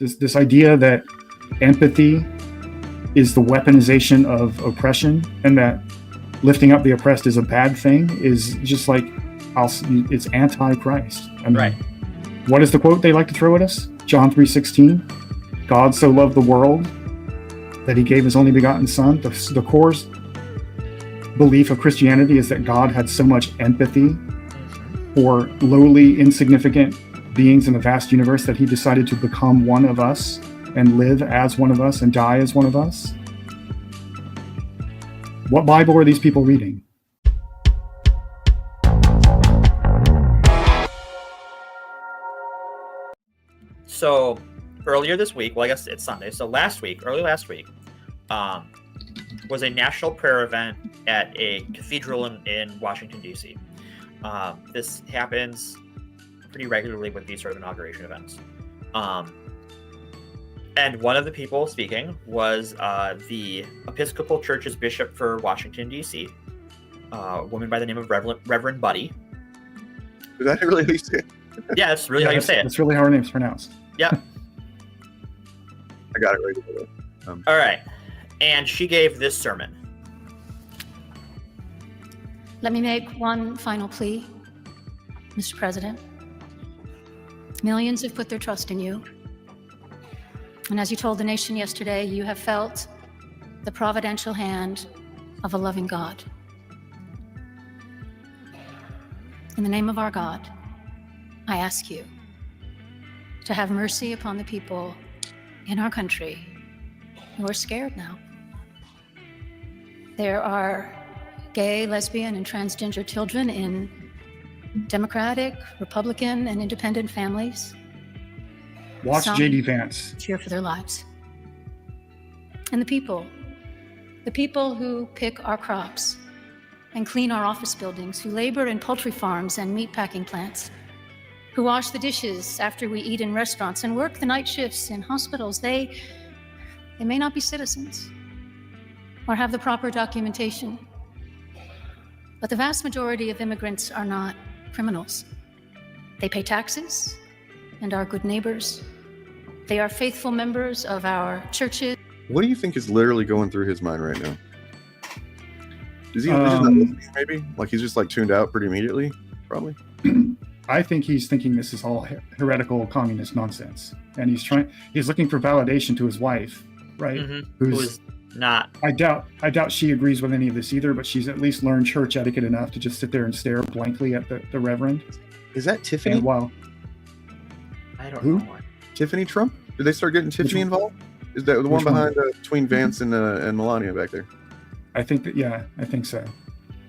This idea that empathy is the weaponization of oppression, and that lifting up the oppressed is a bad thing, is just like, it's anti-Christ. I mean, right. What is the quote they like to throw at us? John 3:16. God so loved the world that he gave his only begotten son. The core belief of Christianity is that God had so much empathy for lowly, insignificant beings in the vast universe that he decided to become one of us and live as one of us and die as one of us. What Bible are these people reading? So earlier this week, well, I guess it's Sunday. So early last week, was a national prayer event at a cathedral in Washington, D.C. This happens pretty regularly with these sort of inauguration events. And one of the people speaking was the Episcopal Church's bishop for Washington, D.C., a woman by the name of Reverend Buddy. Is that really how you say it? Yeah, that's really how you say it. That's really how her name's pronounced. Yeah. I got it right away. All right. And she gave this sermon. Let me make one final plea, Mr. President. Millions have put their trust in you. And as you told the nation yesterday, you have felt the providential hand of a loving God. In the name of our God, I ask you to have mercy upon the people in our country who are scared now. There are gay, lesbian, and transgender children in Democratic, Republican, and independent families. Watch Some J.D. Vance. fear for their lives. And the people who pick our crops and clean our office buildings, who labor in poultry farms and meat packing plants, who wash the dishes after we eat in restaurants and work the night shifts in hospitals, they may not be citizens or have the proper documentation. But the vast majority of immigrants are not criminals. They pay taxes and are good neighbors. They are faithful members of our churches. What do you think is literally going through his mind right now? Is he just not listening, maybe? Like he's just like tuned out pretty immediately? Probably. I think he's thinking this is all heretical communist nonsense, and he's looking for validation to his wife, right? Mm-hmm. Who's not. I doubt she agrees with any of this either, but she's at least learned church etiquette enough to just sit there and stare blankly at the Reverend. Is that Tiffany? And while I don't Who? know what. Tiffany Trump? Did they start getting Tiffany involved? Is that the one behind between Vance and Melania back there? I think so.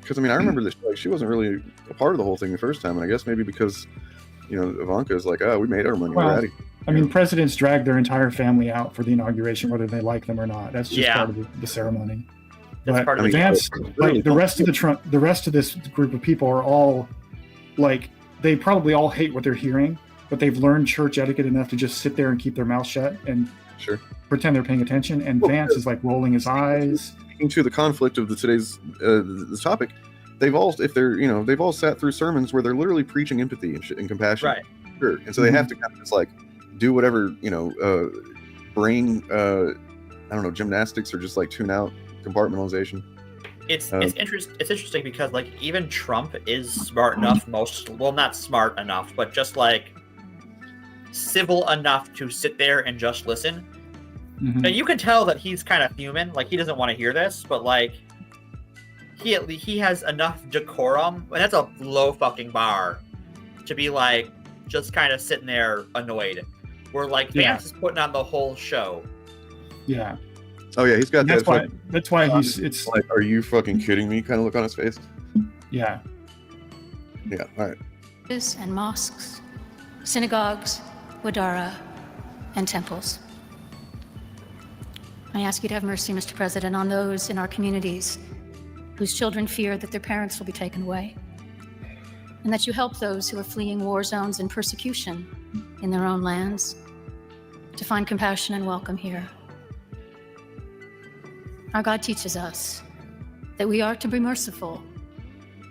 Because I mean, I remember this. Like, she wasn't really a part of the whole thing the first time, and I guess maybe because Ivanka is like, oh, we made our money already. I mean, presidents drag their entire family out for the inauguration, whether they like them or not. That's just part of the ceremony. That's part of the Vance, like the rest of this group of people are all like, they probably all hate what they're hearing, but they've learned church etiquette enough to just sit there and keep their mouth shut and pretend they're paying attention. And Vance is like rolling his eyes. To the conflict of today's this topic, they've all sat through sermons where they're literally preaching empathy and compassion, right? Sure. And so they have to kind of just like do whatever brain gymnastics or just like tune out compartmentalization. It's interesting because like even Trump is smart enough, not smart enough, but just like civil enough to sit there and just listen. Mm-hmm. And you can tell that he's kind of human. Like he doesn't want to hear this, but like he has enough decorum, and that's a low fucking bar to be like just kind of sitting there annoyed. Where like Vance is putting on the whole show. Yeah. Oh yeah, he's got that's that. That's why it's like, are you fucking kidding me? Kind of look on his face. Yeah. Yeah. All right. And mosques, synagogues, wadara, and temples. I ask you to have mercy, Mr. President, on those in our communities whose children fear that their parents will be taken away, and that you help those who are fleeing war zones and persecution in their own lands to find compassion and welcome here. Our God teaches us that we are to be merciful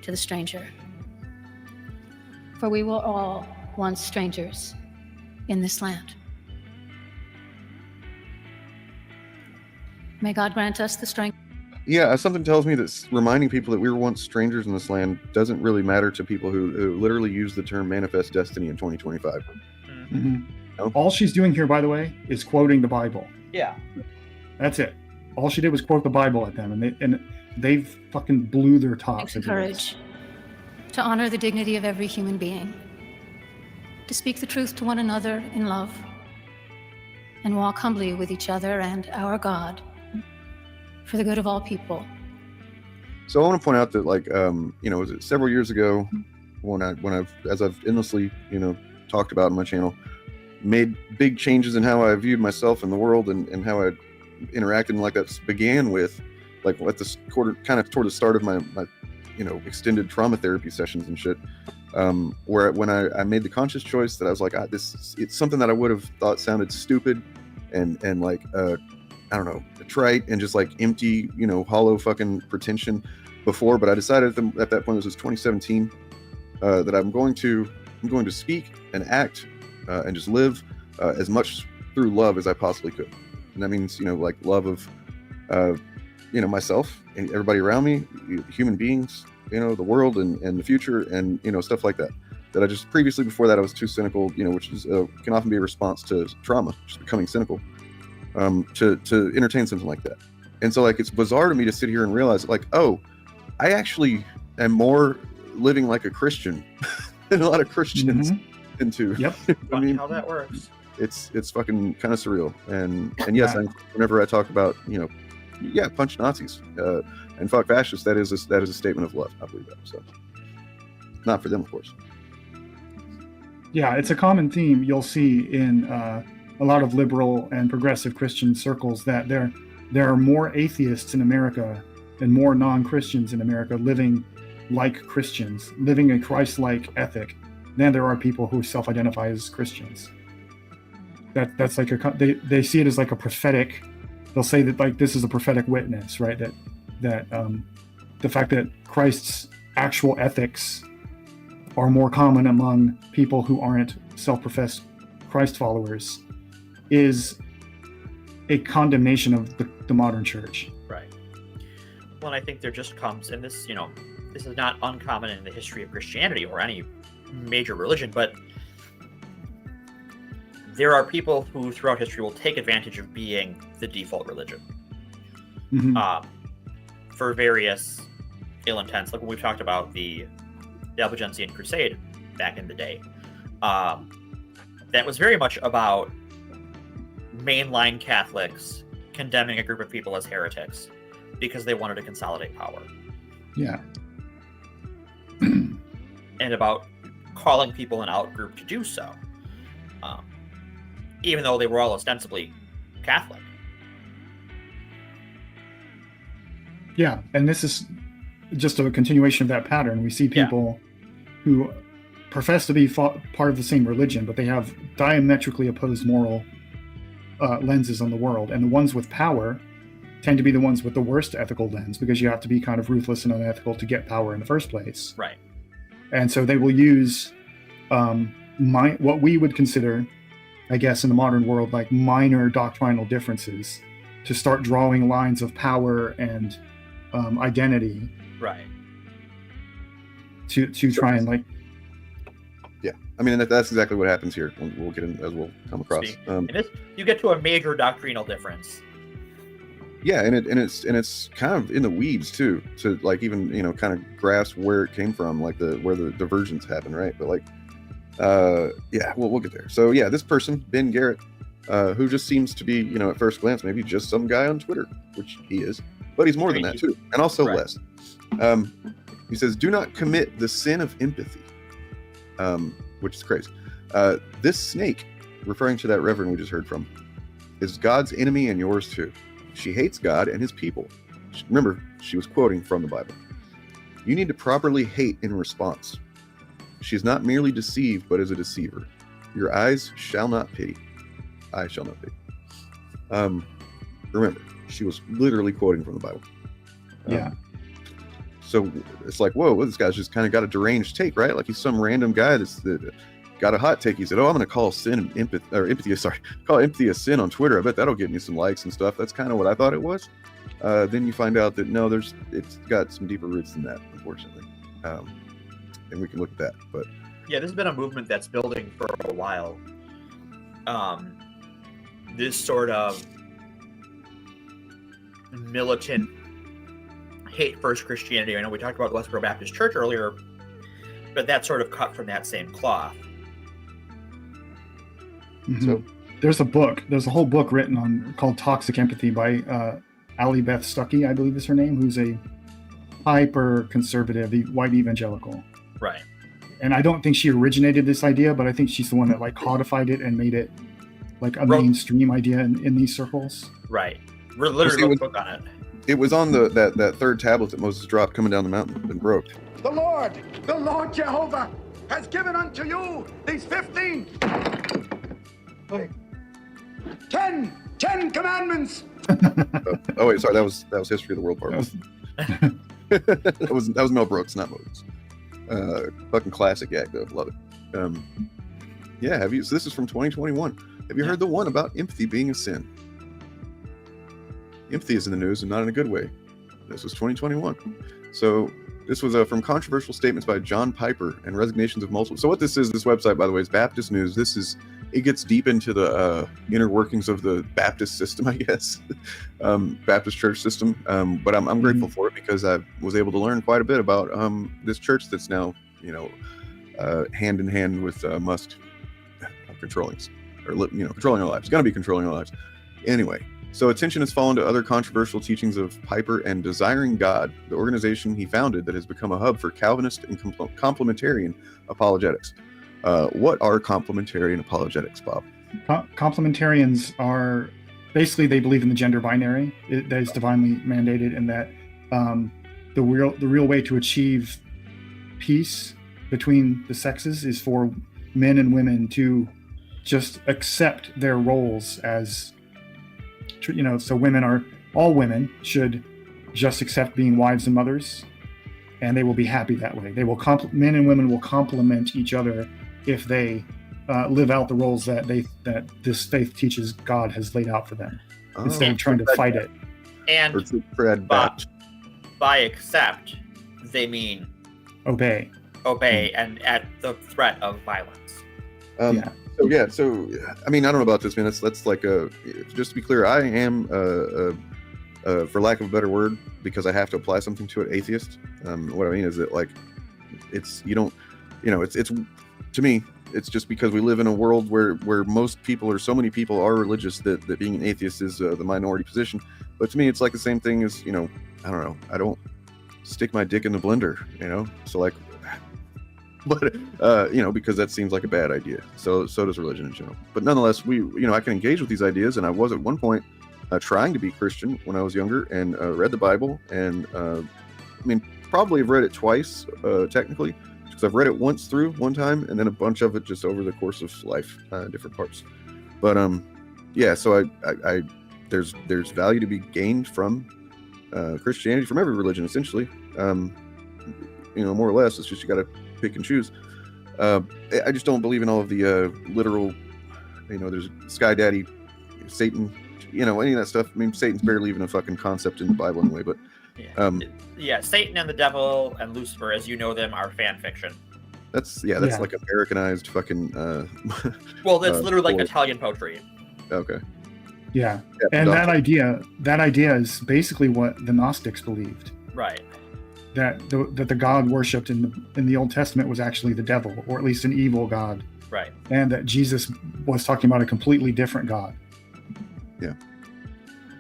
to the stranger, for we were all once strangers in this land. May God grant us the strength. Yeah, something tells me that reminding people that we were once strangers in this land doesn't really matter to people who literally use the term manifest destiny in 2025. Mhm. No? All she's doing here, by the way, is quoting the Bible. Yeah. That's it. All she did was quote the Bible at them, and they fucking blew their tops. And courage to honor the dignity of every human being, to speak the truth to one another in love, and walk humbly with each other and our God for the good of all people. So I want to point out that, like, was it several years ago when I've as I've endlessly, talked about in my channel, made big changes in how I viewed myself in the world and how I interacted, and like that began with, like, at this kind of toward the start of my extended trauma therapy sessions and shit, where when I made the conscious choice that I was like, it's something that I would have thought sounded stupid and like I don't know, trite and just like empty, hollow fucking pretension before, but I decided at that point, this was 2017, that I'm going to speak and act and just live as much through love as I possibly could. And that means, like, love of myself and everybody around me, human beings, the world and the future, and stuff like that. That I just previously, before that, I was too cynical, which is can often be a response to trauma, just becoming cynical, to entertain something like that. And so, like, it's bizarre to me to sit here and realize, like, oh, I actually am more living like a Christian than a lot of Christians into. Yep. I mean, how that works. It's fucking kind of surreal. And yes, whenever I talk about, punch Nazis and fuck fascists, that is a statement of love. I believe that. So, not for them, of course. Yeah, it's a common theme you'll see in a lot of liberal and progressive Christian circles, that there are more atheists in America and more non-Christians in America living like Christians, living a Christ-like ethic, than there are people who self-identify as Christians. That's like they see it as like a prophetic. They'll say that, like, this is a prophetic witness, right? That the fact that Christ's actual ethics are more common among people who aren't self-professed Christ followers is a condemnation of the modern church. Right. Well, I think there just comes, and this, this is not uncommon in the history of Christianity or any major religion, but there are people who throughout history will take advantage of being the default religion for various ill intents. Like when we've talked about the Albigensian Crusade back in the day, that was very much about mainline Catholics condemning a group of people as heretics because they wanted to consolidate power. Yeah. And about calling people an out-group to do so, even though they were all ostensibly Catholic. Yeah, and this is just a continuation of that pattern. We see people who profess to be part of the same religion, but they have diametrically opposed moral lenses on the world. And the ones with power tend to be the ones with the worst ethical lens, because you have to be kind of ruthless and unethical to get power in the first place. Right. And so they will use what we would consider, I guess, in the modern world, like minor doctrinal differences to start drawing lines of power and identity. Right. To try and, like. Yeah, I mean, that's exactly what happens here. We'll get in as we'll come across. You get to a major doctrinal difference. Yeah, and it's kind of in the weeds too, to like even kind of grasp where it came from, like where the divergence happened, right? But like, we'll get there. So yeah, this person, Ben Garrett, who just seems to be, at first glance, maybe just some guy on Twitter, which he is, but he's more than that too, and also less. He says, "Do not commit the sin of empathy," which is crazy. This snake, referring to that reverend we just heard from, is God's enemy and yours too. She hates God and his people. Remember, she was quoting from the Bible. You need to properly hate in response. She is not merely deceived, but is a deceiver. Your eyes shall not pity. I shall not pity. Remember, she was literally quoting from the Bible. So it's like, whoa, this guy's just kind of got a deranged take, right? Like he's some random guy that got a hot take. He said, "Oh, I'm going to call call empathy a sin on Twitter. I bet that'll get me some likes and stuff." That's kind of what I thought it was. Then you find out that no, it's got some deeper roots than that, unfortunately. And we can look at that. But yeah, this has been a movement that's building for a while. This sort of militant hate first Christianity. I know we talked about Westboro Baptist Church earlier, but that's sort of cut from that same cloth. Mm-hmm. So there's a whole book written called Toxic Empathy by Allie Beth Stuckey, I believe is her name, who's a hyper conservative white evangelical. Right. And I don't think she originated this idea, but I think she's the one that like codified it and made it like a mainstream idea in these circles. Right. We're literally wrote a book on it. it was on that third tablet that Moses dropped coming down the mountain and broke. The Lord Jehovah has given unto you these 15, 10 commandments. Oh wait, sorry, that was History of the World Part 1. that was Mel Brooks, not Moses. Fucking classic act though, love it. Yeah, have you? So this is from 2021. Have you heard the one about empathy being a sin? Empathy is in the news and not in a good way. This was 2021. So this was from controversial statements by John Piper and resignations of multiple. So what this website, by the way, is Baptist News. It gets deep into the inner workings of the Baptist system, I guess, Baptist church system. But I'm grateful for it because I was able to learn quite a bit about this church that's now, hand in hand with Musk controlling our lives. Going to be controlling our lives. Anyway, so attention has fallen to other controversial teachings of Piper and Desiring God, the organization he founded that has become a hub for Calvinist and complementarian apologetics. What are complementarian apologetics, Bob? Complementarians are basically, they believe in the gender binary that is divinely mandated, and that the real way to achieve peace between the sexes is for men and women to just accept their roles as, so all women should just accept being wives and mothers, and they will be happy that way. Men and women will complement each other if they live out the roles that this faith teaches God has laid out for them, instead of trying to fight it. And by accept, they mean obey, and at the threat of violence. So I mean, I don't know about this, man. That's like just to be clear, I am for lack of a better word, because I have to apply something to it, atheist. What I mean is that, like, it's to me, it's just because we live in a world where most people, or so many people, are religious that being an atheist is the minority position. But to me, it's like the same thing as, I don't know, I don't stick my dick in the blender, so like, but because that seems like a bad idea. So does religion in general. But nonetheless, I can engage with these ideas, and I was at one point trying to be Christian when I was younger, and read the Bible, and probably have read it twice technically, because I've read it once through one time, and then a bunch of it just over the course of life, different parts. But so I there's value to be gained from Christianity, from every religion essentially. More or less, it's just you got to pick and choose. I just don't believe in all of the literal, there's Sky Daddy, Satan, any of that stuff. I mean, Satan's barely even a fucking concept in the Bible anyway, but Satan and the devil and Lucifer, as you know them, are fan fiction. That's like Americanized fucking well, that's literally like Italian poetry. Okay. Yeah. And that idea is basically what the Gnostics believed. Right. That the God worshipped in the Old Testament was actually the devil, or at least an evil God. Right. And that Jesus was talking about a completely different God. Yeah.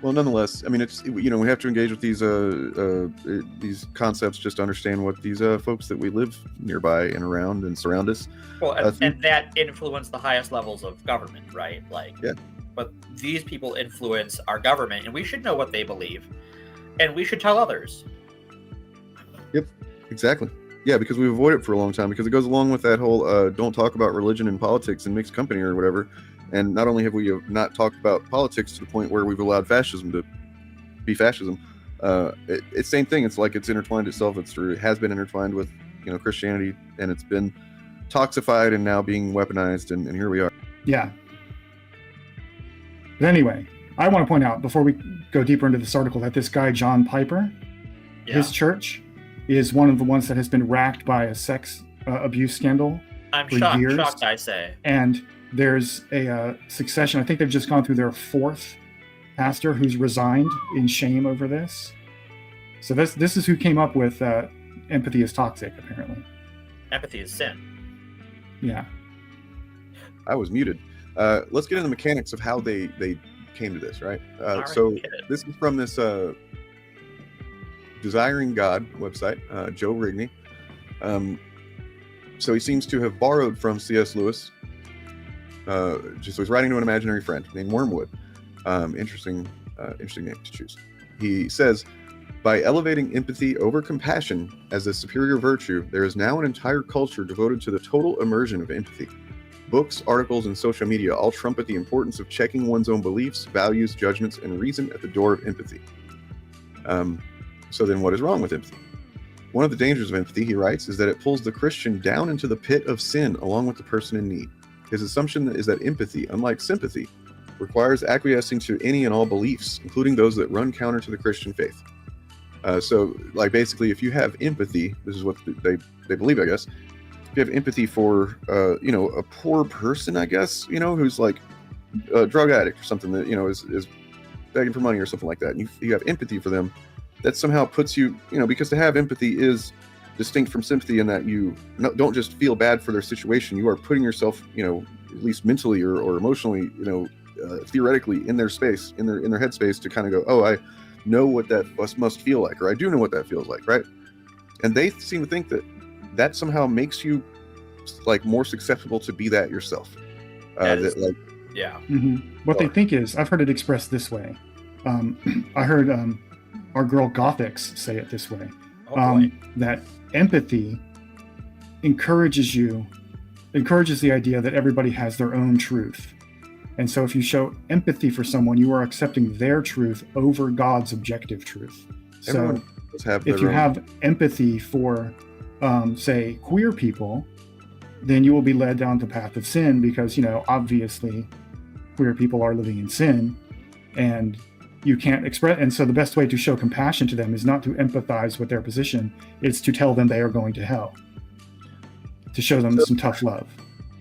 Well, nonetheless, I mean, it's, we have to engage with these concepts just to understand what these folks that we live nearby and around and surround us. Well, and that influence the highest levels of government, right? Like, yeah. But these people influence our government, and we should know what they believe, and we should tell others. Yep, exactly. Yeah, because we've avoided it for a long time, because it goes along with that whole don't talk about religion and politics in mixed company or whatever. And not only have we not talked about politics to the point where we've allowed fascism to be fascism, it's same thing. It's like it's intertwined itself. It has been intertwined with Christianity, and it's been toxified and now being weaponized, and here we are. Yeah. But anyway, I want to point out before we go deeper into this article that this guy, John Piper, his church is one of the ones that has been racked by a sex abuse scandal I'm for shocked, years. shocked, I say. And there's a succession. I think they've just gone through their fourth pastor who's resigned in shame over this. So this is who came up with empathy is toxic, apparently. Empathy is sin. Yeah. I was muted. Let's get into the mechanics of how they came to this, right? All right, So get it. this is from this Desiring God website, Joe Rigney. So he seems to have borrowed from C.S. Lewis. So he's writing to an imaginary friend named Wormwood. Interesting name to choose. He says, by elevating empathy over compassion as a superior virtue, there is now an entire culture devoted to the total immersion of empathy. Books, articles, and social media all trumpet the importance of checking one's own beliefs, values, judgments, and reason at the door of empathy. So then what is wrong with empathy? One of the dangers of empathy, he writes, is that it pulls the Christian down into the pit of sin along with the person in need. His assumption is that empathy, unlike sympathy, requires acquiescing to any and all beliefs, including those that run counter to the Christian faith. So, like, basically, if you have empathy, this is what they believe, I guess. If you have empathy for, a poor person, I guess, who's like a drug addict or something that, is begging for money or something like that, and you have empathy for them, that somehow puts you, because to have empathy is distinct from sympathy in that you don't just feel bad for their situation, you are putting yourself, at least mentally or emotionally, theoretically in their space, in their headspace to kind of go, oh, I know what that must feel like, or I do know what that feels like, right? And they seem to think that somehow makes you like more susceptible to be that yourself. Yeah. Mm-hmm. What they think is, I've heard it expressed this way. I heard our girl Gothics say it this way. That empathy encourages the idea that everybody has their own truth. And so if you show empathy for someone, you are accepting their truth over God's objective truth. Everyone So if you have empathy for, say, queer people, then you will be led down the path of sin because, obviously queer people are living in sin and you can't express. And so the best way to show compassion to them is not to empathize with their position. It's to tell them they are going to hell, to show them some tough love.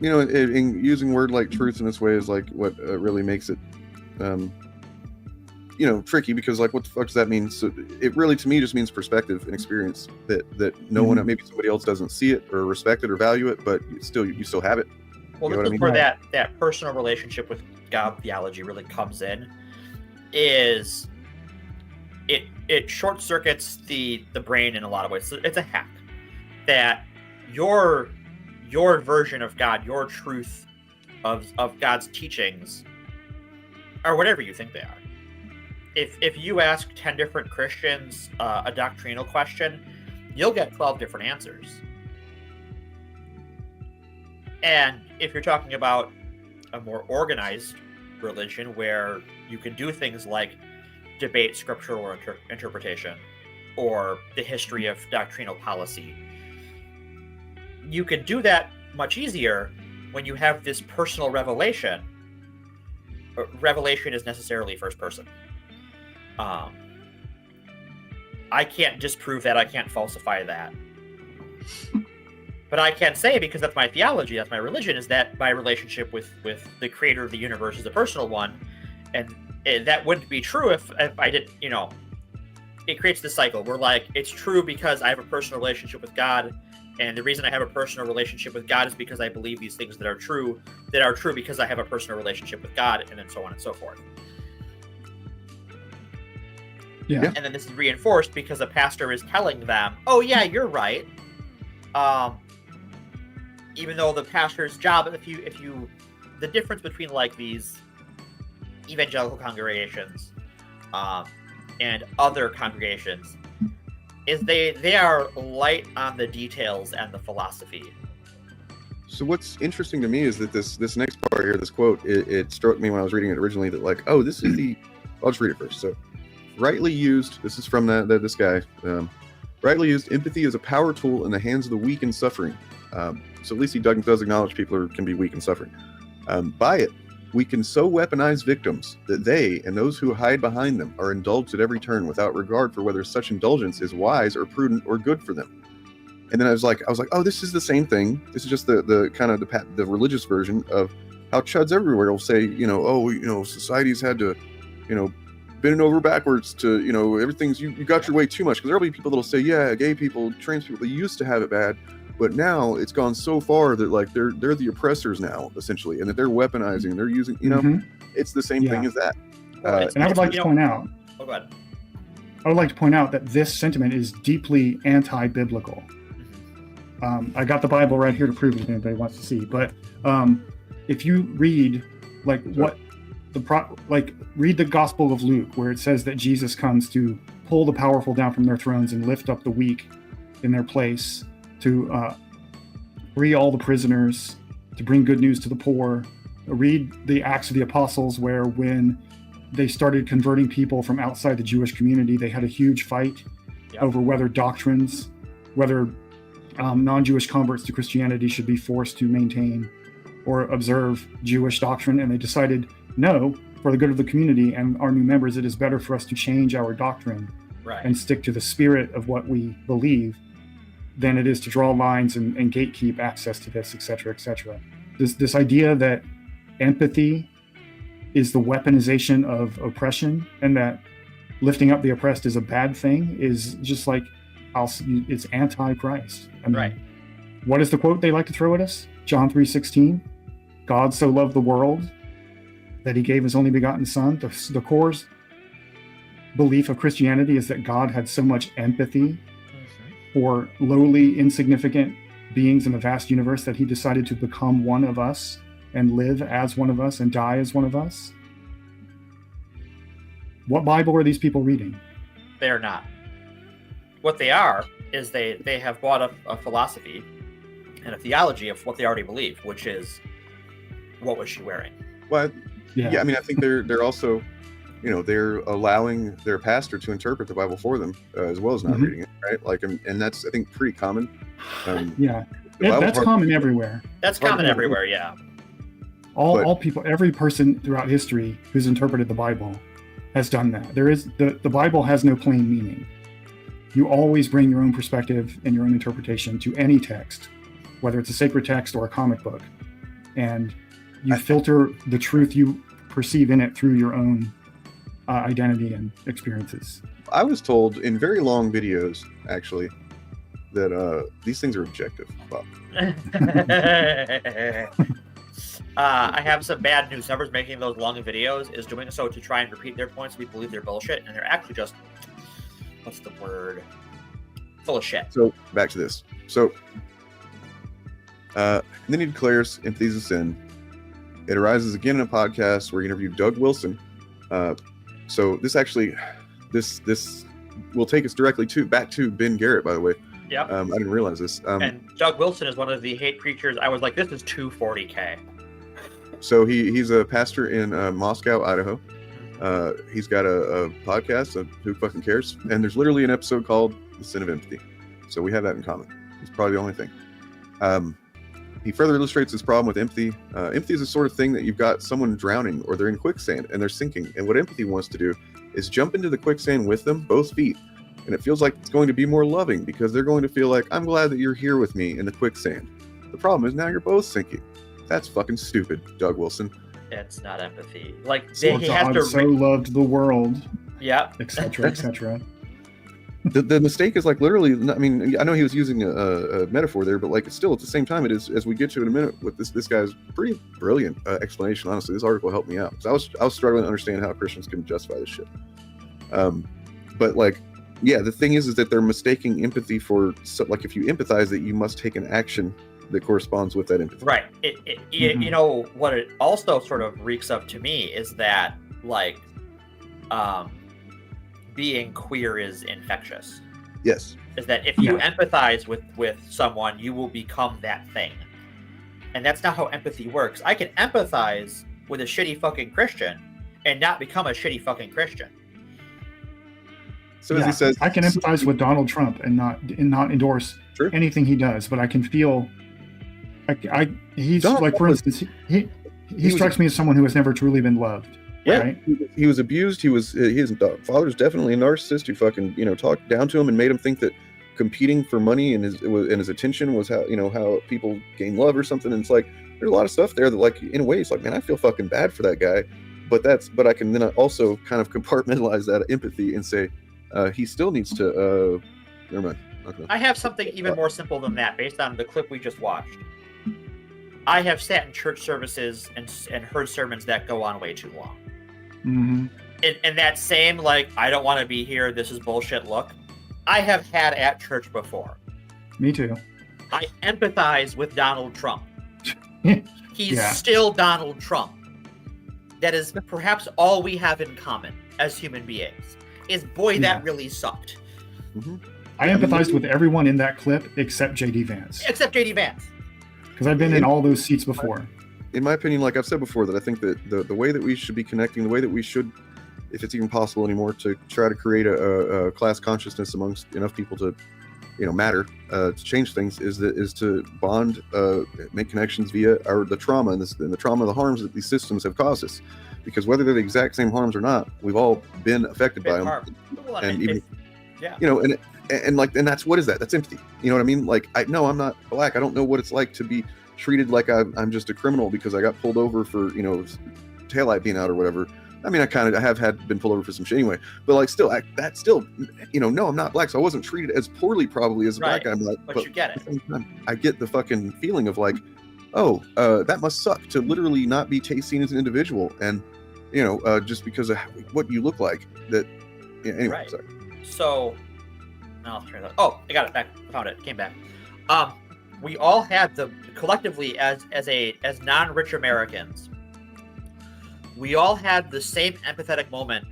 In using word like truth in this way is like what really makes it, tricky, because like, what the fuck does that mean? So it really, to me, just means perspective and experience that no one, maybe somebody else doesn't see it or respect it or value it, but you still have it. Well, this is where that personal relationship with God theology really comes in. Is it short circuits the brain in a lot of ways. So it's a hack that your version of God, your truth of God's teachings, or whatever you think they are. If you ask 10 different Christians a doctrinal question, you'll get 12 different answers. And if you're talking about a more organized religion where you can do things like debate scriptural interpretation or the history of doctrinal policy, you can do that much easier when you have this personal revelation. Revelation is necessarily first person. I can't disprove that. I can't falsify that. But I can say, because that's my theology, that's my religion, is that my relationship with the creator of the universe is a personal one. And that wouldn't be true if I did, it creates this cycle where, like, it's true because I have a personal relationship with God. And the reason I have a personal relationship with God is because I believe these things that are true because I have a personal relationship with God, and then so on and so forth. Yeah. And then this is reinforced because a pastor is telling them, oh yeah, you're right. Even though the pastor's job, the difference between like these evangelical congregations and other congregations is they are light on the details and the philosophy. So what's interesting to me is that this next part here, this quote, it struck me when I was reading it originally that like, oh, this is I'll just read it first. So, rightly used, this is from this guy, rightly used, empathy is a power tool in the hands of the weak and suffering. So at least he does acknowledge people can be weak and suffering. By it, we can so weaponize victims that they and those who hide behind them are indulged at every turn without regard for whether such indulgence is wise or prudent or good for them. And then I was like, oh, this is the same thing. This is just the kind of the religious version of how chuds everywhere will say, society's had to, bending over backwards to, everything's, you got your way too much. Because there'll be people that'll say, yeah, gay people, trans people, they used to have it bad, but now it's gone so far that like they're the oppressors now, essentially, and that they're weaponizing, they're using, it's the same thing as that. And I would like to point out, Oh, go ahead. I would like to point out that this sentiment is deeply anti-biblical. I got the Bible right here to prove it if anybody wants to see. But if you read read the Gospel of Luke, where it says that Jesus comes to pull the powerful down from their thrones and lift up the weak in their place, to free all the prisoners, to bring good news to the poor. Read the Acts of the Apostles, where when they started converting people from outside the Jewish community, they had a huge fight over whether non-Jewish converts to Christianity should be forced to maintain or observe Jewish doctrine. And they decided, no, for the good of the community and our new members, it is better for us to change our doctrine and stick to the spirit of what we believe than it is to draw lines and gatekeep access to this, et cetera, et cetera. This idea that empathy is the weaponization of oppression and that lifting up the oppressed is a bad thing is just like, it's anti-Christ. I mean, what is the quote they like to throw at us? John 3:16, God so loved the world that he gave his only begotten son. The core belief of Christianity is that God had so much empathy for lowly, insignificant beings in the vast universe that he decided to become one of us and live as one of us and die as one of us. What Bible are these people reading? They're not. What they are is they have bought a philosophy and a theology of what they already believe, which is, what was she wearing? Well, I mean, I think they're also, they're allowing their pastor to interpret the Bible for them as well as not reading it, right? Like, and that's, I think, pretty common. That's common everywhere. That's common everywhere, yeah. All people, every person throughout history who's interpreted the Bible has done that. The Bible has no plain meaning. You always bring your own perspective and your own interpretation to any text, whether it's a sacred text or a comic book, and you filter the truth you perceive in it through your own identity and experiences. I was told in very long videos, actually, that these things are objective. Well. I have some bad news. Whoever's making those long videos is doing so to try and repeat their points. We believe they're bullshit, and they're actually just, what's the word? Full of shit. So back to this. So and then he declares empathy is a sin. It arises again in a podcast where he interviewed Doug Wilson. So this actually, this will take us directly back to Ben Garrett, by the way. Yeah. I didn't realize this. And Doug Wilson is one of the hate preachers. I was like, this is 240K. So he's a pastor in Moscow, Idaho. He's got a podcast of Who Fucking Cares, and there's literally an episode called The Sin of Empathy. So we have that in common. It's probably the only thing. He further illustrates this problem with empathy. Empathy is the sort of thing that you've got someone drowning or they're in quicksand and they're sinking. And what empathy wants to do is jump into the quicksand with them, both feet. And it feels like it's going to be more loving because they're going to feel like, I'm glad that you're here with me in the quicksand. The problem is now you're both sinking. That's fucking stupid, Doug Wilson. It's not empathy. Like, he has to so loved the world. Yeah. Etc. Etc. The mistake is like literally, I mean, I know he was using a metaphor there, but like it's still at the same time, it is, as we get to in a minute with this guy's pretty brilliant explanation. Honestly, this article helped me out because I was struggling to understand how Christians can justify this shit. But like, yeah, the thing is that they're mistaking empathy for, like, if you empathize, that you must take an action that corresponds with that empathy. Right. You know what it also sort of reeks of to me is that, like, being queer is infectious. Yes. Is that if you empathize with someone, you will become that thing. And that's not how empathy works. I can empathize with a shitty fucking Christian and not become a shitty fucking Christian. So as he says, I can empathize with Donald Trump and not endorse anything he does, but I can feel He's Donald like, Trump for was- instance, he was- strikes me as someone who has never truly been loved. Yeah. Right? He was abused. His father's definitely a narcissist who fucking talked down to him and made him think that competing for money and his attention was how people gain love or something. And it's like there's a lot of stuff there that, like, in a way, it's like, man, I feel fucking bad for that guy, but I can then also kind of compartmentalize that empathy and say he still needs to. Never mind. Okay. I have something even more simple than that based on the clip we just watched. I have sat in church services and heard sermons that go on way too long. Mm-hmm. And that same, like, I don't want to be here, this is bullshit look, I have had at church before. Me too. I empathize with Donald Trump. He's Yeah. still Donald Trump. That is perhaps all we have in common as human beings. Is, boy, Yeah. that really sucked. I empathized with everyone in that clip except JD Vance, Except JD Vance. because I've been in all those seats before. In my opinion, like I've said before, that I think that the way that we should be connecting, the way that we should, if it's even possible anymore, to try to create a class consciousness amongst enough people to, matter, to change things, is to bond, make connections via the trauma and the trauma, the harms that these systems have caused us. Because whether they're the exact same harms or not, we've all been affected by them. Well, I And mean, even, yeah. and that's what is that? That's empathy. You know what I mean? Like, I'm not black. I don't know what it's like to be treated like I'm just a criminal because I got pulled over for taillight being out or whatever. I mean, I have been pulled over for some shit anyway, but like still, no, I'm not black, so I wasn't treated as poorly probably as a black guy. But you get it. At the same time, I get the fucking feeling of like, that must suck to literally not be seen as an individual, and just because of what you look like. That anyway. Right. Sorry. So, I'll turn that. Oh, I got it back. I found it. Came back. We all had collectively as non-rich Americans, we all had the same empathetic moment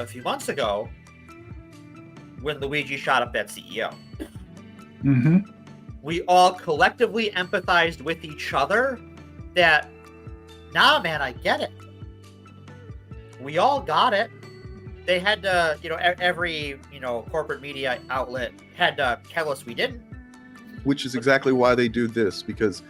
a few months ago when Luigi shot up that CEO. Mm-hmm. We all collectively empathized with each other that, nah, man, I get it. We all got it. They had to, every, corporate media outlet had to tell us we didn't. Which is exactly why they do this, because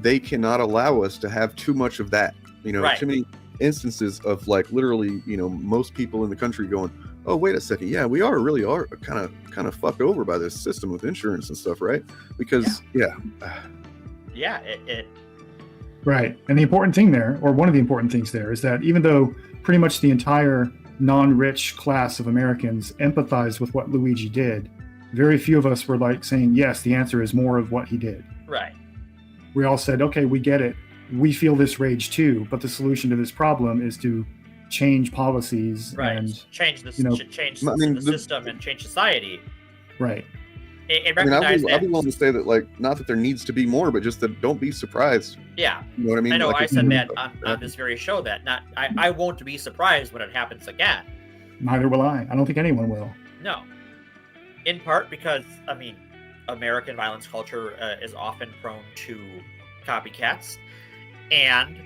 they cannot allow us to have too much of that. Right. Too many instances of like literally, most people in the country going, oh, wait a second, yeah, we really are kind of fucked over by this system with insurance and stuff, right? Because Right. And the important thing there, or one of the important things there, is that even though pretty much the entire non-rich class of Americans empathized with what Luigi did, very few of us were like saying, yes, the answer is more of what he did. Right. We all said, okay, we get it. We feel this rage too, but the solution to this problem is to change policies and change the system and change society. Right. And I mean, recognize I'll be willing to say that, like, not that there needs to be more, but just that don't be surprised. Yeah. You know what I mean? I know, like, I said that on this very show that I won't be surprised when it happens again. Neither will I. I don't think anyone will. No. In part because, I mean, American violence culture is often prone to copycats, and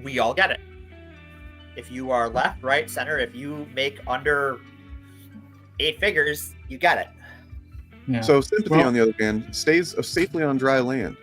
we all get it. If you are left, right, center, if you make under 8 figures, you get it. Yeah. So sympathy, on the other hand, stays safely on dry land.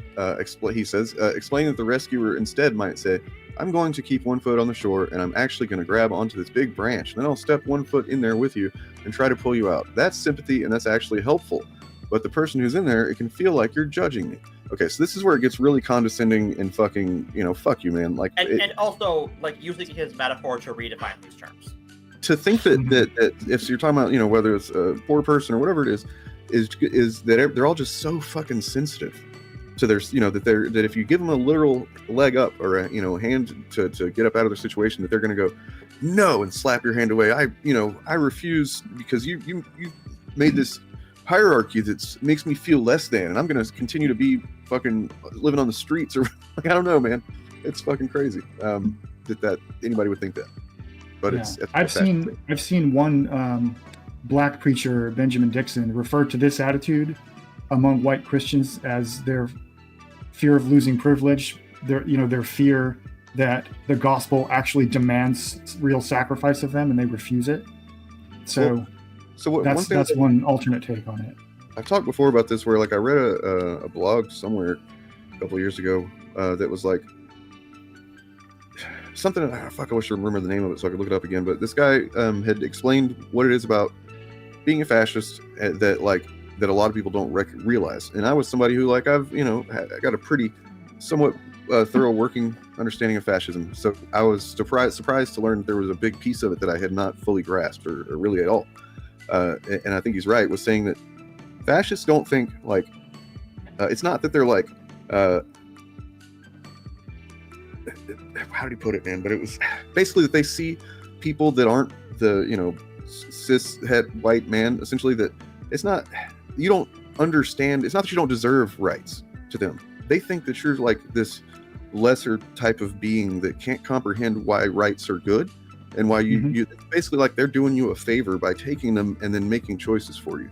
He says, explaining that the rescuer instead might say, I'm going to keep one foot on the shore, and I'm actually going to grab onto this big branch, and then I'll step one foot in there with you and try to pull you out. That's sympathy, and that's actually helpful. But the person who's in there, it can feel like you're judging me. Okay, so this is where it gets really condescending and fucking, fuck you, man. Like, and also, like, using his metaphor to redefine these terms. To think that if you're talking about, whether it's a poor person or whatever it is that they're all just so fucking sensitive to their, that if you give them a literal leg up or a, hand to get up out of their situation, that they're going to go no and slap your hand away. I refuse because you made this hierarchy that makes me feel less than, and I'm going to continue to be fucking living on the streets, or like, I don't know, man. It's fucking crazy that anybody would think that. But yeah. it's I've seen one black preacher, Benjamin Dixon, refer to this attitude among white Christians as their fear of losing privilege, their fear that the gospel actually demands real sacrifice of them and they refuse it. So one alternate take on it. I've talked before about this, where like I read a blog somewhere couple of years ago that was like something. Fuck, I wish I remember the name of it so I could look it up again. But this guy had explained what it is about being a fascist that a lot of people don't realize. And I was somebody who like I got a pretty somewhat thorough working understanding of fascism. So I was surprised to learn that there was a big piece of it that I had not fully grasped or really at all. And I think he's right, was saying that fascists don't think like it's not that they're like how did he put it, man? But it was basically that they see people that aren't the cis het white man, essentially, that it's not, you don't understand, it's not that you don't deserve rights to them. They think that you're like this lesser type of being that can't comprehend why rights are good and why you basically like they're doing you a favor by taking them and then making choices for you.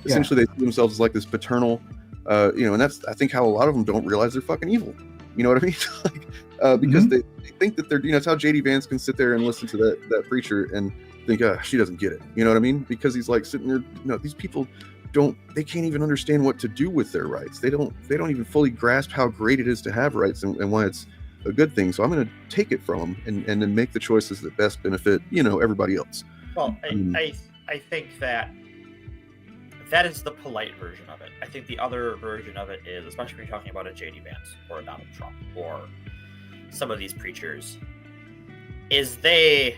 Essentially, they see themselves as like this paternal, and that's, I think, how a lot of them don't realize they're fucking evil. You know what I mean? Like, because they think that they're, it's how JD Vance can sit there and listen to that preacher and think, she doesn't get it. You know what I mean? Because he's like sitting there, these people they can't even understand what to do with their rights. They don't even fully grasp how great it is to have rights and why it's a good thing. So I'm going to take it from them and then make the choices that best benefit, everybody else. Well, I think that is the polite version of it. I think the other version of it is, especially when you're talking about a JD Vance or a Donald Trump or some of these preachers, is they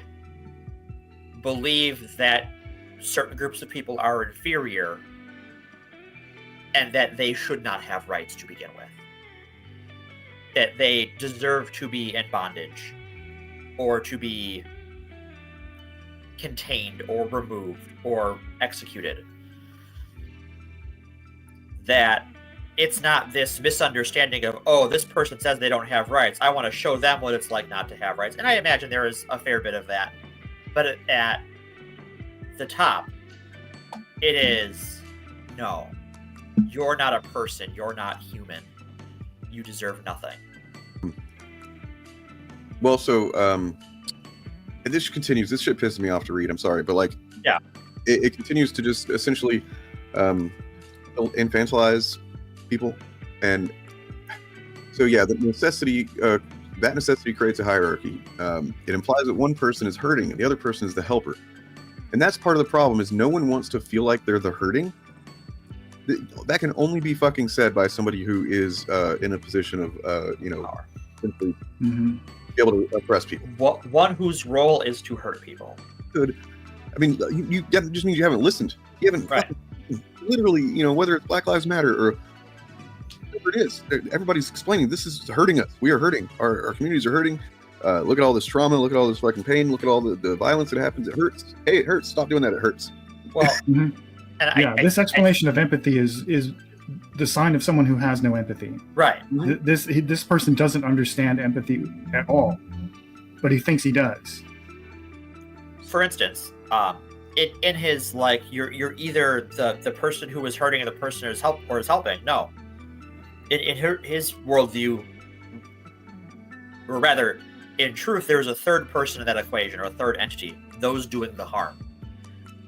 believe that certain groups of people are inferior and that they should not have rights to begin with. That they deserve to be in bondage or to be contained or removed or executed. That it's not this misunderstanding of, this person says they don't have rights, I want to show them what it's like not to have rights. And I imagine there is a fair bit of that. But at the top, it is, no, you're not a person, you're not human, you deserve nothing. Well, so and this continues, this shit pisses me off to read, I'm sorry, but like, yeah, it continues to just essentially infantilize people. And so the necessity that necessity creates a hierarchy. It implies that one person is hurting and the other person is the helper, and that's part of the problem, is no one wants to feel like they're the hurting. That can only be fucking said by somebody who is in a position of power, simply be able to oppress people. One whose role is to hurt people. Good. I mean, that just means you haven't listened. You haven't literally, whether it's Black Lives Matter or whatever it is, everybody's explaining this is hurting us. We are hurting. Our communities are hurting. Look at all this trauma. Look at all this fucking pain. Look at all the violence that happens. It hurts. Hey, it hurts. Stop doing that. It hurts. Well, this explanation of empathy is the sign of someone who has no empathy. Right. This person doesn't understand empathy at all, but he thinks he does. For instance, in his, like, you're either the person who is hurting and the person who is helping. No. In his worldview, or rather, in truth, there's a third person in that equation, or a third entity, those doing the harm.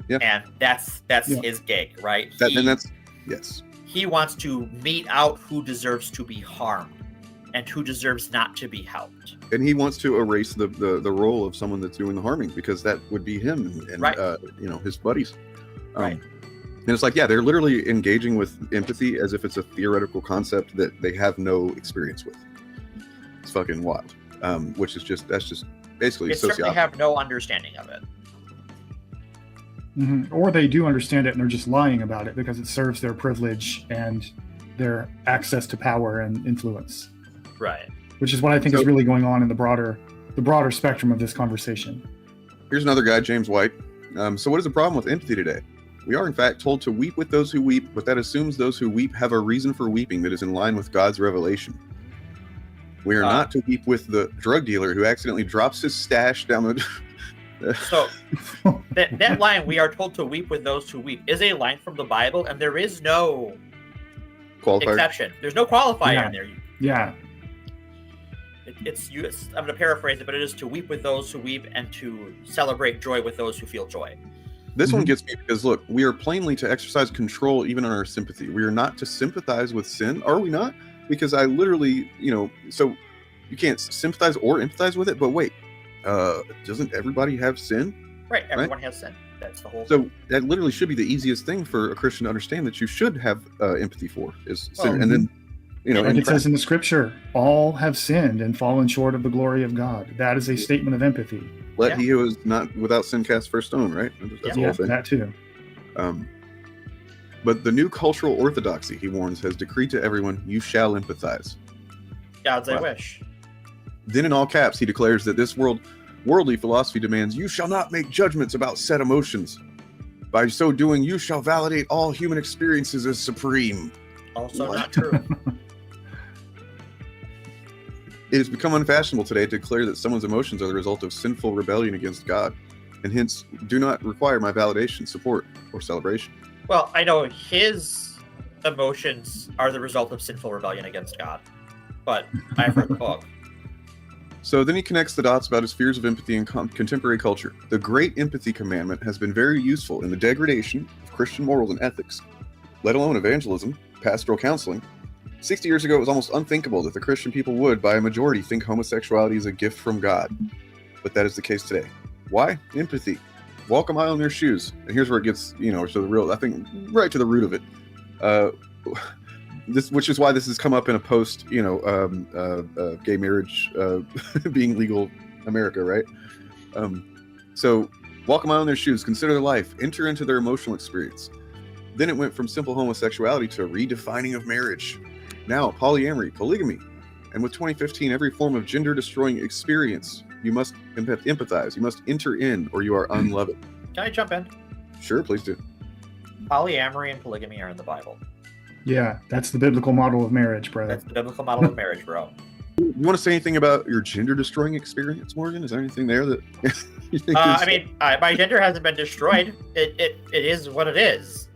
Yeah. And that's his gig, right? Yes. He wants to mete out who deserves to be harmed and who deserves not to be helped. And he wants to erase the role of someone that's doing the harming, because that would be him and right. His buddies. Right. And it's like, they're literally engaging with empathy as if it's a theoretical concept that they have no experience with. It's fucking wild. That's just basically they sociopathy. Certainly have no understanding of it. Mm-hmm. Or they do understand it and they're just lying about it because it serves their privilege and their access to power and influence. Right. Which is what I think is really going on in the broader spectrum of this conversation. Here's another guy, James White. So what is the problem with empathy today? We are in fact told to weep with those who weep, but that assumes those who weep have a reason for weeping that is in line with God's revelation. We are not to weep with the drug dealer who accidentally drops his stash down the... So that line, we are told to weep with those who weep, is a line from the Bible, and there is no qualifier. Exception. There's no qualifier in there. Yeah. It's I'm going to paraphrase it, but it is to weep with those who weep and to celebrate joy with those who feel joy. This one gets me because, look, we are plainly to exercise control even on our sympathy. We are not to sympathize with sin, are we not? because I literally, so you can't sympathize or empathize with it. But wait, doesn't everybody have sin? Right. Everyone has sin. That's the whole. So that literally should be the easiest thing for a Christian to understand, that you should have empathy for is sin. And then, like it says in the scripture, all have sinned and fallen short of the glory of God. That is a statement of empathy. Let he who is not without sin cast first stone, right? That's the whole thing. That too. But the new cultural orthodoxy, he warns, has decreed to everyone, you shall empathize. God's I wish. Then in all caps, he declares that this worldly philosophy demands, you shall not make judgments about said emotions. By so doing, you shall validate all human experiences as supreme. Also not true. It has become unfashionable today to declare that someone's emotions are the result of sinful rebellion against God, and hence do not require my validation, support, or celebration. Well, I know his emotions are the result of sinful rebellion against God, but I've read the book. So then he connects the dots about his fears of empathy in contemporary culture. The great empathy commandment has been very useful in the degradation of Christian morals and ethics, let alone evangelism, pastoral counseling. 60 years ago, it was almost unthinkable that the Christian people would, by a majority, think homosexuality is a gift from God. But that is the case today. Why? Empathy. Walk a mile in their shoes. And here's where it gets, to the real, I think, right to the root of it. Which is why this has come up in a post, gay marriage being legal America, right? So walk a mile in their shoes, consider their life, enter into their emotional experience. Then it went from simple homosexuality to a redefining of marriage. Now, polyamory, polygamy. And with 2015, every form of gender-destroying experience, you must empathize. You must enter in, or you are unloved. Can I jump in? Sure, please do. Polyamory and polygamy are in the Bible. Yeah, that's the biblical model of marriage, bro. That's the biblical model of marriage, bro. You want to say anything about your gender-destroying experience, Morgan? Is there anything there that you think my gender hasn't been destroyed. It is what it is.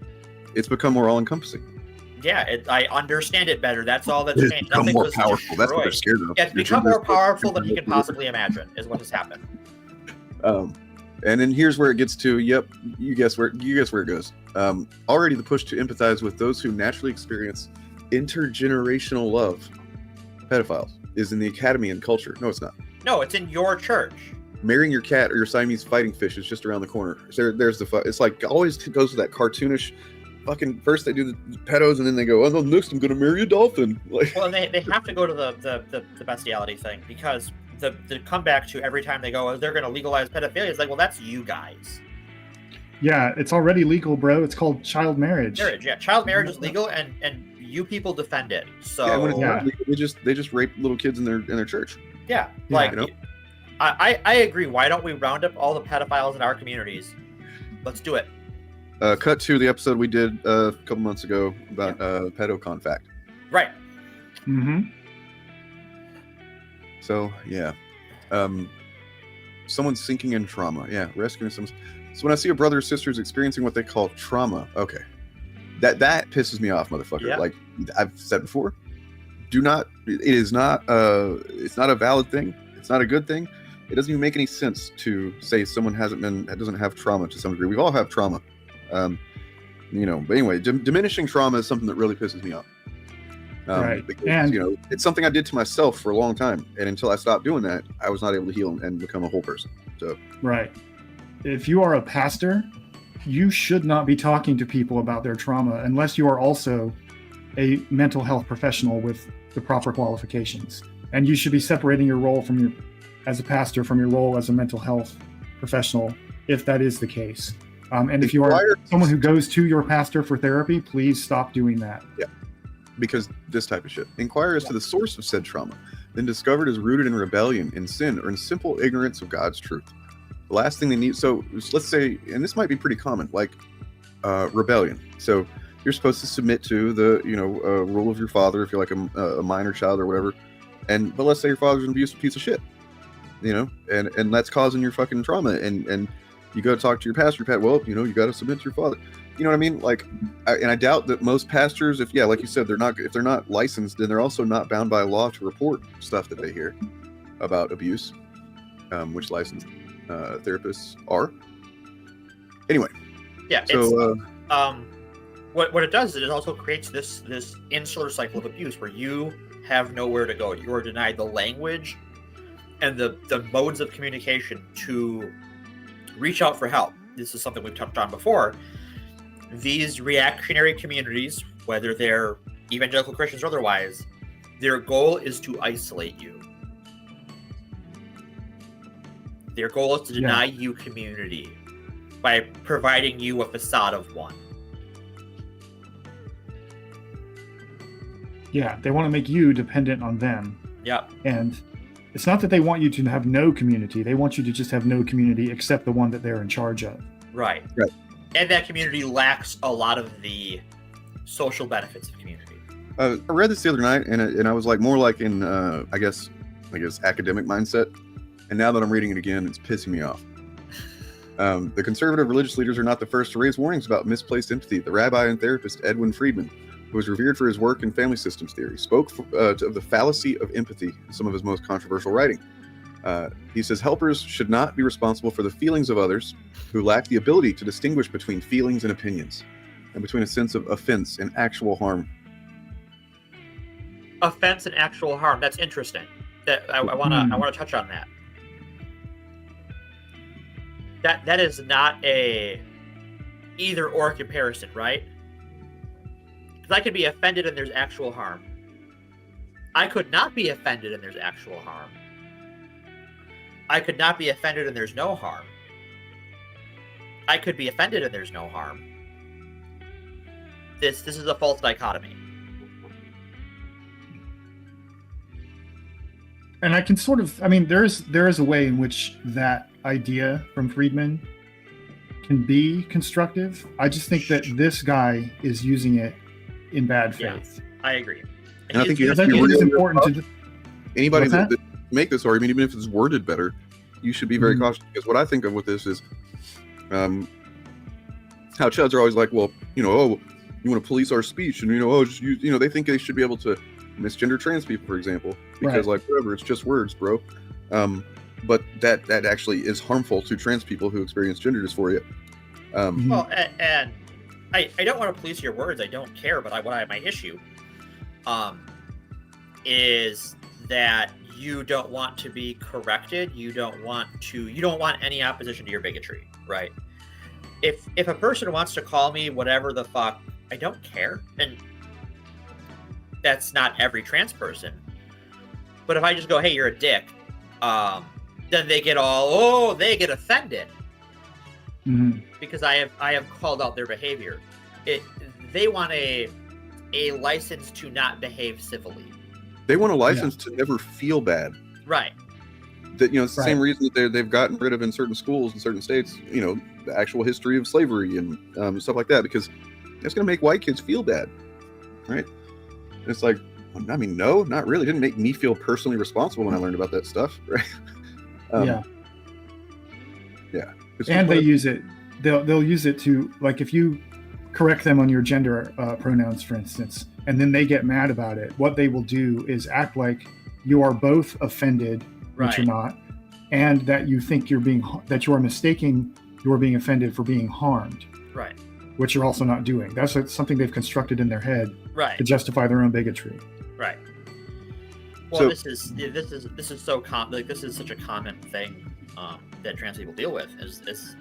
It's become more all-encompassing. Yeah, I understand it better. That's all that's It's changed. become Nothing more was powerful. destroyed. That's what they're scared of. It's become more powerful than he can possibly imagine, is what has happened. And then here's where it gets to, you guess where it goes. Already the push to empathize with those who naturally experience intergenerational love, pedophiles, is in the academy and culture. No, it's not. No, it's in your church. Marrying your cat or your Siamese fighting fish is just around the corner. There's the it's like always goes to that cartoonish fucking, first they do the pedos and then they go, oh, next I'm gonna marry a dolphin. Like, well, they have to go to the bestiality thing, because the comeback to every time they go, they're going to legalize pedophilia. It's like, well, that's you guys. Yeah, it's already legal, bro. It's called child marriage. Child marriage is legal, and you people defend it. So yeah, when it's not legal, they just rape little kids in their church. Yeah, like I agree. Why don't we round up all the pedophiles in our communities? Let's do it. Cut to the episode we did a couple months ago about pedocon fact. Right. Mm-hmm. So yeah, someone's sinking in trauma. Yeah, rescuing someone. So when I see a brother or sister is experiencing what they call trauma, okay, that pisses me off, motherfucker. Yeah. Like I've said before, it's not a valid thing. It's not a good thing. It doesn't even make any sense to say someone doesn't have trauma to some degree. We all have trauma. But anyway, diminishing trauma is something that really pisses me off. Right. Because, And it's something I did to myself for a long time, and until I stopped doing that, I was not able to heal and become a whole person. So right. If you are a pastor, you should not be talking to people about their trauma unless you are also a mental health professional with the proper qualifications. And you should be separating your role as a pastor from your role as a mental health professional, if that is the case. And if you are someone who goes to your pastor for therapy, please stop doing that. Yeah, because this type of shit. Inquire as to the source of said trauma, then discovered is rooted in rebellion, in sin, or in simple ignorance of God's truth. The last thing they need, so let's say, and this might be pretty common, like rebellion. So you're supposed to submit to the rule of your father if you're like a minor child or whatever. But let's say your father's an abusive piece of shit, and that's causing your fucking trauma, and you go to talk to your pastor, well, you got to submit to your father. You know what I mean? Like, I doubt that most pastors, if you said, if they're not licensed, then they're also not bound by law to report stuff that they hear about abuse, which licensed therapists are. Anyway. Yeah. So, what it does is it also creates this insular cycle of abuse where you have nowhere to go. You are denied the language and the modes of communication to reach out for help. This is something we've touched on before. These reactionary communities, whether they're evangelical Christians or otherwise, their goal is to isolate you. Their goal is to deny you community by providing you a facade of one. Yeah, they want to make you dependent on them. Yeah. And it's not that they want you to have no community. They want you to just have no community except the one that they're in charge of. Right. Right. And that community lacks a lot of the social benefits of community. I read this the other night, and I was like more like in I guess academic mindset. And now that I'm reading it again, it's pissing me off. The conservative religious leaders are not the first to raise warnings about misplaced empathy. The rabbi and therapist Edwin Friedman, who was revered for his work in family systems theory, spoke of the fallacy of empathy in some of his most controversial writing. He says helpers should not be responsible for the feelings of others who lack the ability to distinguish between feelings and opinions, and between a sense of offense and actual harm. Offense and actual harm. That's interesting. That I want to touch on that. That is not a either or comparison, right? Because I could be offended and there's actual harm. I could not be offended and there's actual harm. I could not be offended and there's no harm. I could be offended and there's no harm. This is a false dichotomy. And I can sort of, I mean, there is a way in which that idea from Friedman can be constructive. I just think that this guy is using it in bad faith. Yeah, I agree. And I think you have I to be think it is really important to. anybody What's that make this argument, even if it's worded better, you should be very cautious, because what I think of with this is how chuds are always like, well, you want to police our speech, and they think they should be able to misgender trans people, for example, because like whatever, it's just words, bro. But that actually is harmful to trans people who experience gender dysphoria. Well, and I don't want to police your words. I don't care. But my issue is that you don't want to be corrected. You don't want any opposition to your bigotry, right? If a person wants to call me whatever the fuck, I don't care. And that's not every trans person. But if I just go, hey, you're a dick, then they get offended because I have called out their behavior. They want a license to not behave civilly. They want a license to never feel bad. Right. That it's the same reason that they've gotten rid of in certain schools in certain states, the actual history of slavery and stuff like that, because it's going to make white kids feel bad, right? And it's like, I mean, no, not really. It didn't make me feel personally responsible when I learned about that stuff, right? Yeah. And they use it. They'll use it to, like, if you correct them on your gender pronouns, for instance, and then they get mad about it, what they will do is act like you are both offended, which you're not, and that you think that you are mistaking you are being offended for being harmed, right? Which you're also not doing. That's something they've constructed in their head, right, to justify their own bigotry, right? Well, this is so common. Like, this is such a common thing that trans people deal with. Is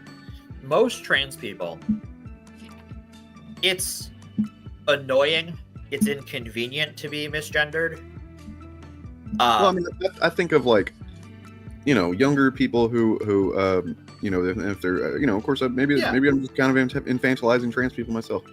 most trans people, it's annoying, it's inconvenient to be misgendered. Well, I mean, I think of, like, younger people who if they're of course maybe I'm just kind of infantilizing trans people myself,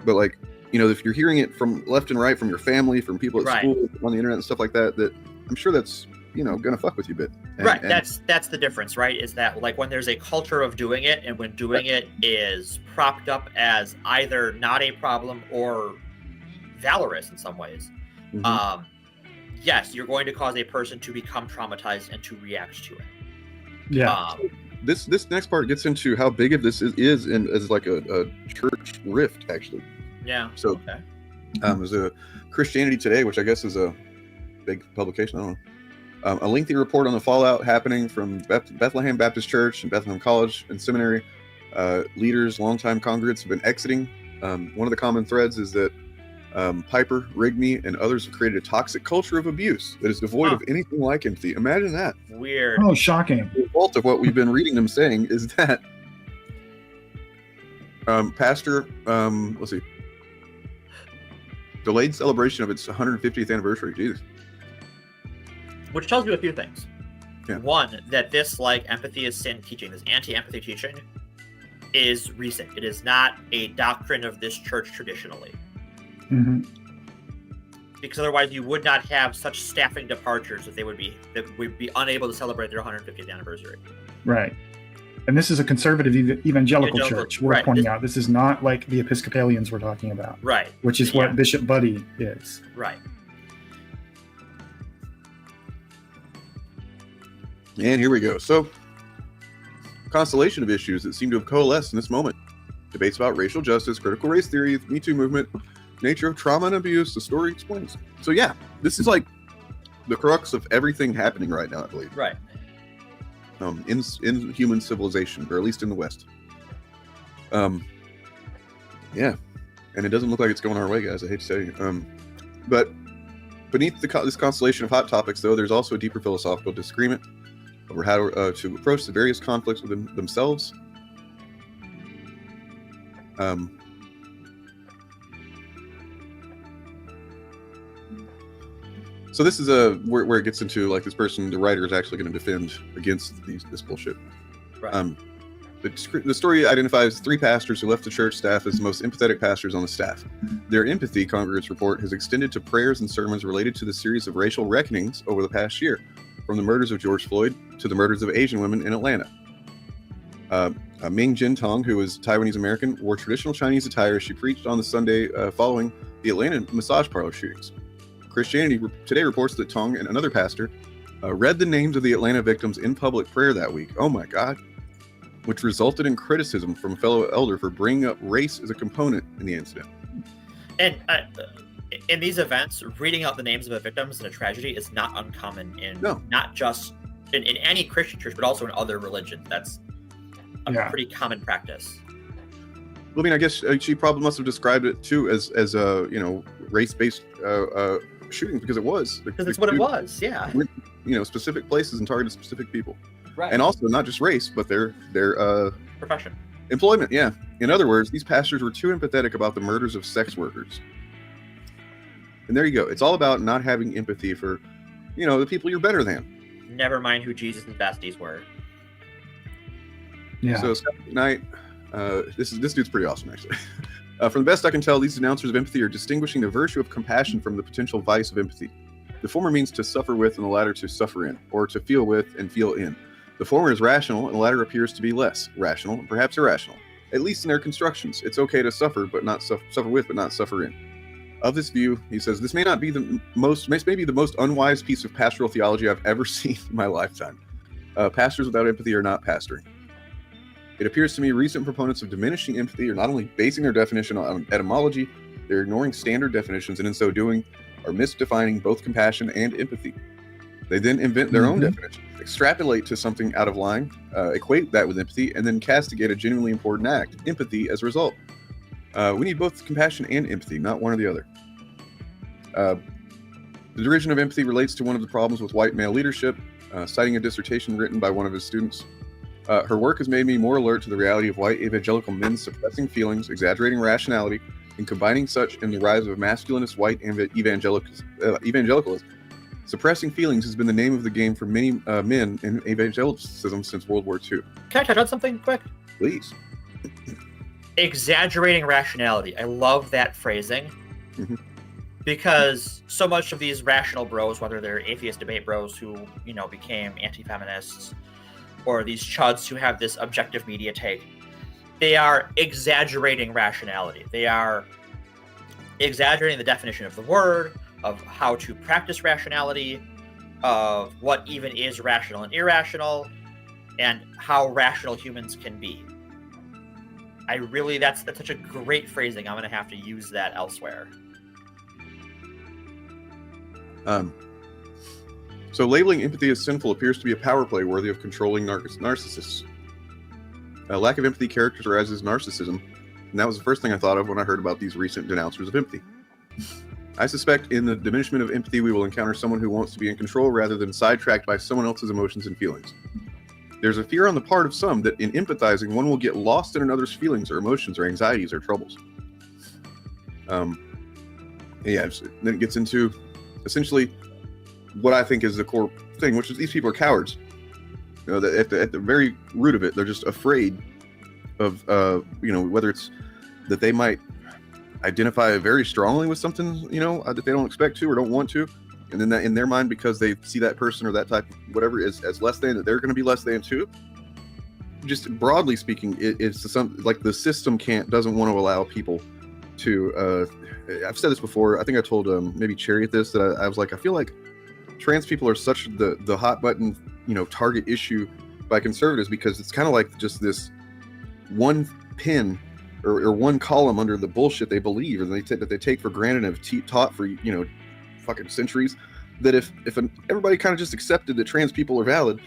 but like, if you're hearing it from left and right, from your family, from people at school, on the internet and stuff like that, that I'm sure that's gonna fuck with you a bit. And that's the difference, right? Is that, like, when there's a culture of doing it, and when doing it is propped up as either not a problem or valorous in some ways, yes, you're going to cause a person to become traumatized and to react to it. Yeah. This next part gets into how big of this is as like a church rift, actually. Yeah. So, there's a Christianity Today, which I guess is a big publication. I don't know. A lengthy report on the fallout happening from Bethlehem Baptist Church and Bethlehem College and Seminary. Leaders, longtime congregants have been exiting One of the common threads is that Piper, Rigby, and others have created a toxic culture of abuse that is devoid of anything like empathy. Imagine that. Weird. Oh, shocking. The result of what we've been reading them saying is that Pastor, let's see, delayed celebration of its 150th anniversary. Jesus. Which tells you a few things. Yeah. One, that this empathy is sin teaching, this anti-empathy teaching, is recent. It is not a doctrine of this church traditionally. Mm-hmm. Because otherwise you would not have such staffing departures that would be unable to celebrate their 150th anniversary. Right. And this is a conservative evangelical church, worth pointing out. This is not like the Episcopalians we're talking about. Right. Which is what Bishop Buddy is. Right. And here we go. So, constellation of issues that seem to have coalesced in this moment. Debates about racial justice, critical race theory, the Me Too movement, nature of trauma and abuse, the story explains. So yeah, this is like the crux of everything happening right now, I believe. Right. In human civilization, or at least in the West. Yeah. And it doesn't look like it's going our way, guys. I hate to tell you. But beneath this constellation of hot topics, though, there's also a deeper philosophical disagreement over how to approach the various conflicts within themselves. So this is where it gets into this person, the writer, is actually going to defend against this bullshit. Right. The story identifies 3 pastors who left the church staff as the most empathetic pastors on the staff. Their empathy, congregants report, has extended to prayers and sermons related to the series of racial reckonings over the past year, from the murders of George Floyd to the murders of Asian women in Atlanta. Ming Jin Tong, who is Taiwanese American, wore traditional Chinese attire as she preached on the Sunday following the Atlanta massage parlor shootings. Christianity Today reports that Tong and another pastor read the names of the Atlanta victims in public prayer that week. Oh my God. Which resulted in criticism from a fellow elder for bringing up race as a component in the incident. And in these events, reading out the names of the victims in a tragedy is not uncommon not just in any Christian church, but also in other religions. That's a pretty common practice. Well, I mean, I guess she probably must have described it too as a race-based shooting, because it was. Because it's what it was, yeah. Specific places and targeted specific people. Right. And also not just race, but their profession. Employment, yeah. In other words, these pastors were too empathetic about the murders of sex workers. And there you go. It's all about not having empathy for, the people you're better than. Never mind who Jesus and besties were. Yeah. So Scott Knight, this dude's pretty awesome, actually. From the best I can tell, these denouncers of empathy are distinguishing the virtue of compassion from the potential vice of empathy. The former means to suffer with, and the latter to suffer in, or to feel with and feel in. The former is rational, and the latter appears to be less rational, and perhaps irrational. At least in their constructions, it's okay to suffer, but not suffer with, but not suffer in. Of this view, he says, this may be the most unwise piece of pastoral theology I've ever seen in my lifetime. Pastors without empathy are not pastoring. It appears to me recent proponents of diminishing empathy are not only basing their definition on etymology, they're ignoring standard definitions, and in so doing, are misdefining both compassion and empathy. They then invent their own definition, extrapolate to something out of line, equate that with empathy, and then castigate a genuinely important act, empathy, as a result. We need both compassion and empathy, not one or the other. The derision of empathy relates to one of the problems with white male leadership, citing a dissertation written by one of his students. Her work has made me more alert to the reality of white evangelical men suppressing feelings, exaggerating rationality, and combining such in the rise of masculinist white evangelicalism. Suppressing feelings has been the name of the game for many men in evangelicism since World War II. Can I touch on something quick? Please. Exaggerating rationality. I love that phrasing. Mm-hmm. Because so much of these rational bros, whether they're atheist debate bros who, became anti-feminists, or these chuds who have this objective media take, they are exaggerating rationality. They are exaggerating the definition of the word, of how to practice rationality, of what even is rational and irrational, and how rational humans can be. That's such a great phrasing. I'm going to have to use that elsewhere. So labeling empathy as sinful appears to be a power play worthy of controlling narcissists. A lack of empathy characterizes narcissism, And that was the first thing I thought of when I heard about these recent denouncers of empathy. I suspect in the diminishment of empathy, we will encounter someone who wants to be in control rather than sidetracked by someone else's emotions and feelings. There's a fear on the part of some that in empathizing, one will get lost in another's feelings or emotions or anxieties or troubles. Then it gets into essentially what I think is the core thing, which is these people are cowards. You know, that at the very root of it, they're just afraid of, whether it's that they might identify very strongly with something, that they don't expect to or don't want to. And then that in their mind, because they see that person or that type of whatever as less than, that they're going to be less than too. Just broadly speaking, it's something like the system doesn't want to allow people to, I've said this before. I think I told maybe Chariot this, that I was like, I feel like trans people are such the hot button, target issue by conservatives, because it's kind of like just this one pin or one column under the bullshit they believe and that they take for granted and have taught for, fucking centuries, that if everybody kind of just accepted that trans people are valid,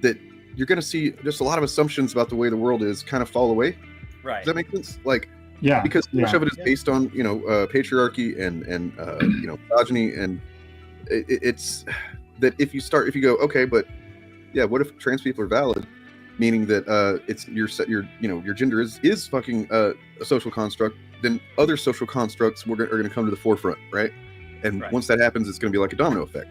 that you're going to see just a lot of assumptions about the way the world is kind of fall away. Right. Does that make sense? Like, Yeah. Because much of it is based on, patriarchy and misogyny, and it's that if you go, okay, but yeah, what if trans people are valid? Meaning that it's your gender is fucking a social construct, then other social constructs are going to come to the forefront, right? And once that happens, it's going to be like a domino effect.